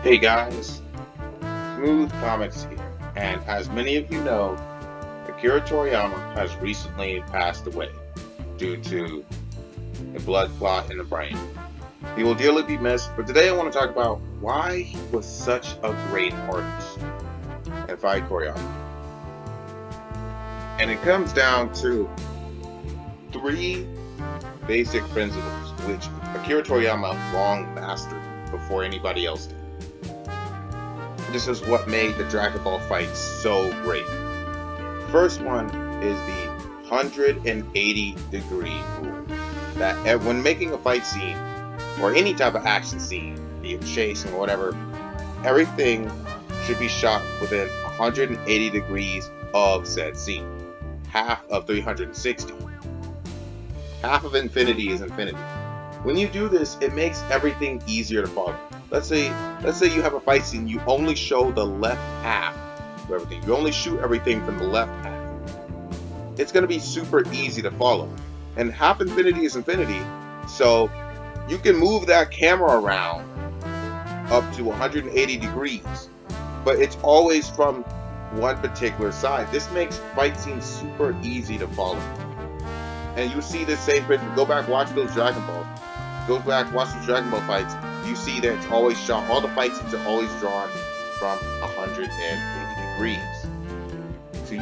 Hey guys, Smooth Comics here, and as many of you know, Akira Toriyama has recently passed away due to a blood clot in the brain. He will dearly be missed, but today I want to talk about why he was such a great artist and fight choreographer. And it comes down to three basic principles which Akira Toriyama long mastered before anybody else did. This is what made the Dragon Ball fight so great. First one is the 180-degree rule. That when making a fight scene or any type of action scene, be it chasing or whatever, everything should be shot within 180 degrees of said scene. Half of 360. Half of infinity is infinity. When you do this, it makes everything easier to follow. Let's say you have a fight scene, you only show the left half of everything. You only shoot everything from the left half. It's going to be super easy to follow. And half infinity is infinity, so you can move that camera around up to 180 degrees, but it's always from one particular side. This makes fight scenes super easy to follow. And you see this same principle. Go back, watch those Dragon Balls. Go back, watch the Dragon Ball fights. You see that it's always shot. All the fight scenes are always drawn from 180 degrees. So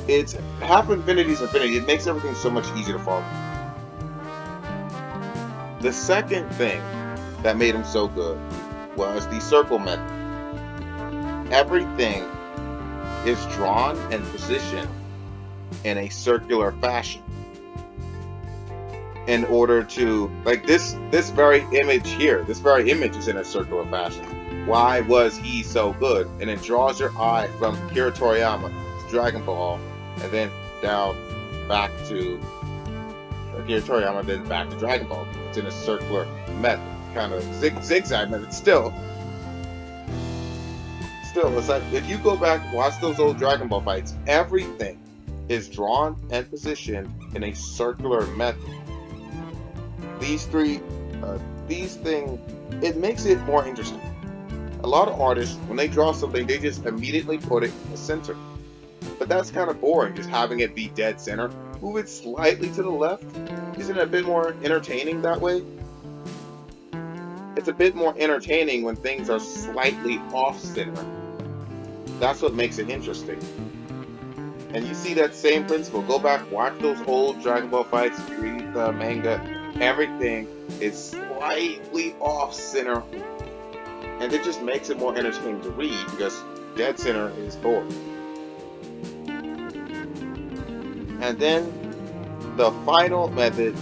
it's half infinity is infinity. It makes everything so much easier to follow. The second thing that made him so good was the circle method. Everything is drawn and positioned in a circular fashion. In order to, like this very image here, this very image is in a circular fashion. Why was he so good? And it draws your eye from Akira Toriyama to Dragon Ball, and then down back to Akira Toriyama, then back to Dragon Ball. It's in a circular method, kind of zigzag method. Still, it's like if you go back, watch those old Dragon Ball fights, everything is drawn and positioned in a circular method. These things, it makes it more interesting. A lot of artists, when they draw something, they just immediately put it in the center. But that's kind of boring, just having it be dead center. Move it slightly to the left. Isn't it a bit more entertaining that way? It's a bit more entertaining when things are slightly off center. That's what makes it interesting. And you see that same principle. Go back, watch those old Dragon Ball fights, read the manga. Everything is slightly off center, and it just makes it more entertaining to read because dead center is boring. And then the final method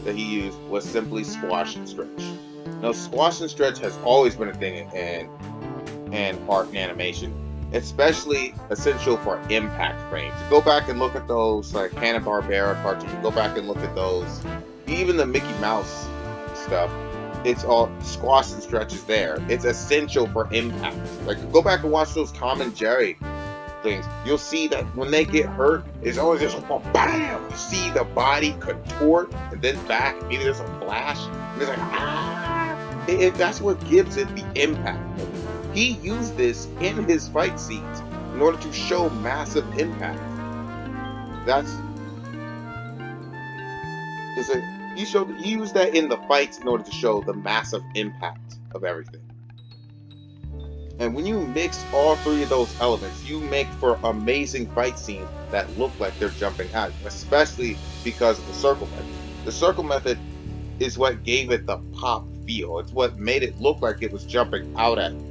that he used was simply squash and stretch. Now, squash and stretch has always been a thing in art and animation, especially essential for impact frames. Go back and look at those like Hanna-Barbera cartoons. Go back and look at those. Even the Mickey Mouse stuff, it's all squash and stretches there. It's essential for impact. Like, go back and watch those Tom and Jerry things. You'll see that when they get hurt, it's always just bam! You see the body contort and then back. Maybe there's a flash. And it's like, ah! That's what gives it the impact. He used this in his fight scenes in order to show massive impact. He used that in the fights in order to show the massive impact of everything. And when you mix all three of those elements, you make for amazing fight scenes that look like they're jumping out, especially because of the circle method. The circle method is what gave it the pop feel. It's what made it look like it was jumping out at you.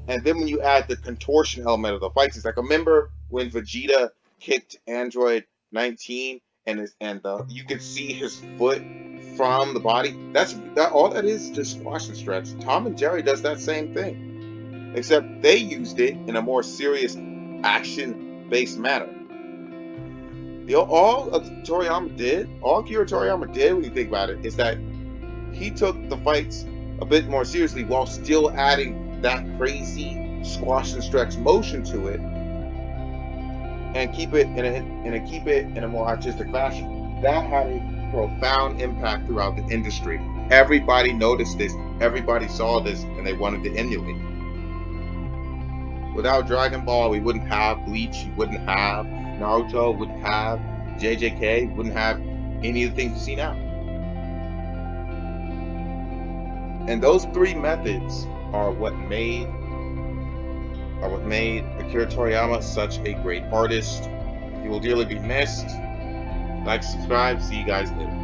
And then when you add the contortion element of the fights, it's like, remember when Vegeta kicked Android 19 and you could see his foot from the body? All that is just squash and stretch. Tom and Jerry does that same thing, except they used it in a more serious, action-based manner. All Akira Toriyama did, when you think about it, is that he took the fights a bit more seriously while still adding that crazy squash and stretch motion to it, and keep it in a more artistic fashion. That had a profound impact throughout the industry, Everybody noticed this, everybody saw this, and they wanted to emulate it. Without Dragon Ball, we wouldn't have Bleach, we wouldn't have Naruto, wouldn't have JJK, wouldn't have any of the things you see now. And those three methods are what made Akira Toriyama such a great artist. He will dearly be missed. Like, subscribe, see you guys later.